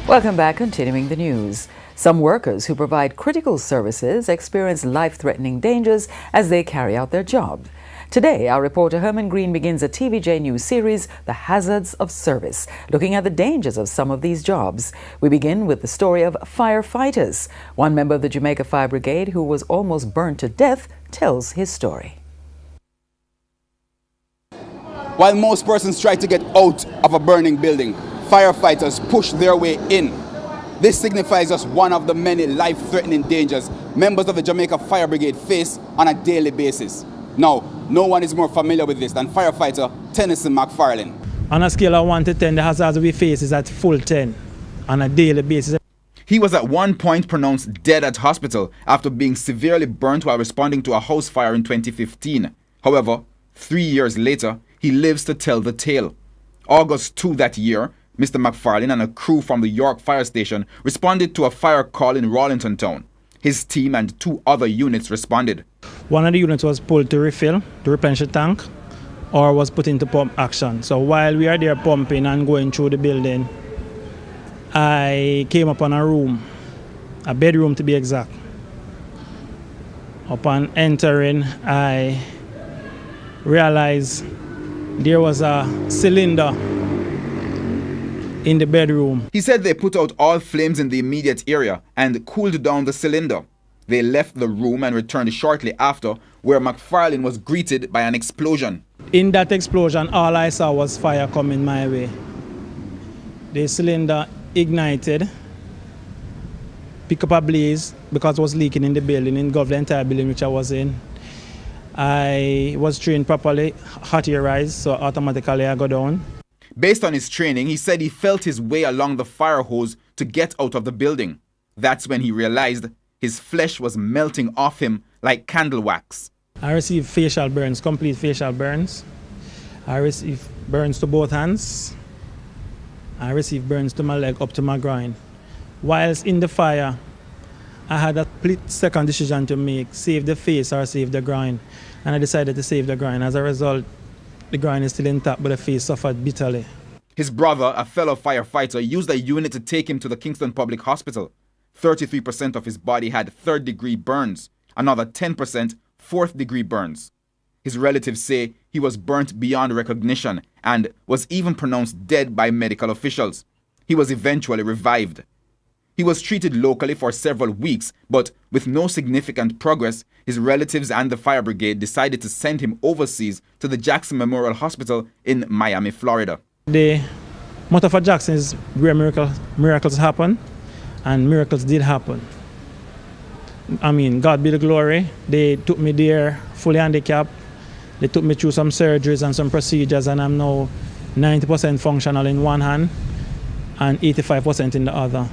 Welcome back, continuing the news. Some workers who provide critical services experience life-threatening dangers as they carry out their job. Today, our reporter Herman Green begins a TVJ News series, The Hazards of Service, looking at the dangers of some of these jobs. We begin with the story of firefighters. One member of the Jamaica Fire Brigade who was almost burned to death tells his story. While most persons try to get out of a burning building, firefighters push their way in. This signifies just one of the many life-threatening dangers members of the Jamaica Fire Brigade face on a daily basis. Now, no one is more familiar with this than firefighter Tennyson McFarlane. On a scale of 1 to 10, the hazards we face is at full 10 on a daily basis. He was at one point pronounced dead at hospital after being severely burnt while responding to a house fire in 2015. However, 3 years later, he lives to tell the tale. August 2 that year, Mr. McFarlane and a crew from the York Fire Station responded to a fire call in Rawlinton Town. His team and 2 other units responded. One of the units was pulled to refill, to replenish the tank, or was put into pump action. So while we are there pumping and going through the building, I came upon a room, a bedroom to be exact. Upon entering, I realized there was a cylinder in the bedroom. He said they put out all flames in the immediate area and cooled down the cylinder. They left the room and returned shortly after, where McFarlane was greeted by an explosion. In that explosion, all I saw was fire coming my way. The cylinder ignited, picked up a blaze because it was leaking in the building, engulfed the entire building which I was in. I was trained properly, hot air rise, so automatically I go down. Based on his training, he said he felt his way along the fire hose to get out of the building. That's when he realized his flesh was melting off him like candle wax. I received facial burns, complete facial burns. I received burns to both hands. I received burns to my leg up to my groin. Whilst in the fire, I had a split-second decision to make, save the face or save the groin. And I decided to save the groin. As a result, the groin is still intact, but the face suffered bitterly. His brother, a fellow firefighter, used a unit to take him to the Kingston Public Hospital. 33% of his body had third-degree burns, another 10% fourth-degree burns. His relatives say he was burnt beyond recognition and was even pronounced dead by medical officials. He was eventually revived. He was treated locally for several weeks, but with no significant progress, his relatives and the fire brigade decided to send him overseas to the Jackson Memorial Hospital in Miami, Florida. The motto for Jackson is where miracles happen, and miracles did happen. I mean, God be the glory. They took me there fully handicapped. They took me through some surgeries and some procedures, and I'm now 90% functional in one hand and 85% in the other.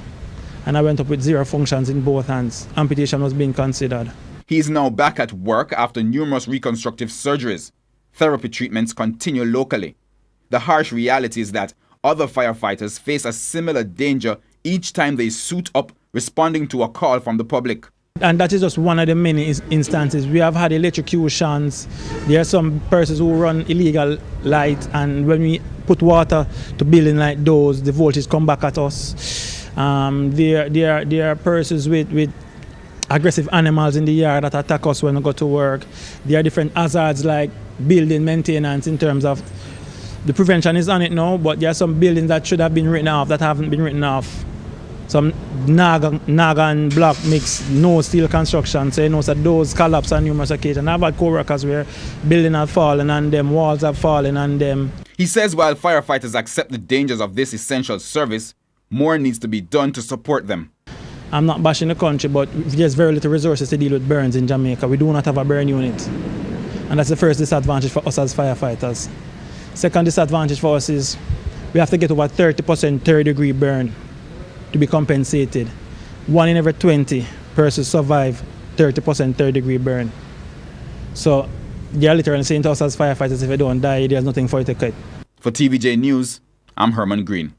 And I went up with 0 functions in both hands. Amputation was being considered. He is now back at work after numerous reconstructive surgeries. Therapy treatments continue locally. The harsh reality is that other firefighters face a similar danger each time they suit up responding to a call from the public. And that is just one of the many instances. We have had electrocutions. There are some persons who run illegal light, and when we put water to building like those, the voltage come back at us. There are persons with aggressive animals in the yard that attack us when we go to work. There are different hazards like building maintenance in terms of the prevention is on it now, but there are some buildings that should have been written off that haven't been written off. Some naga and block mix, no steel construction, so you know that those collapse on numerous occasions. I've had co-workers where buildings have fallen on them, walls have fallen on them. He says while firefighters accept the dangers of this essential service, more needs to be done to support them. I'm not bashing the country, but there's very little resources to deal with burns in Jamaica. We do not have a burn unit. And that's the first disadvantage for us as firefighters. Second disadvantage for us is we have to get over 30% third-degree burn to be compensated. 1 in every 20 persons survive 30% third-degree burn. So they're literally saying to us as firefighters, if you don't die, there's nothing for you to cut. For TVJ News, I'm Herman Green.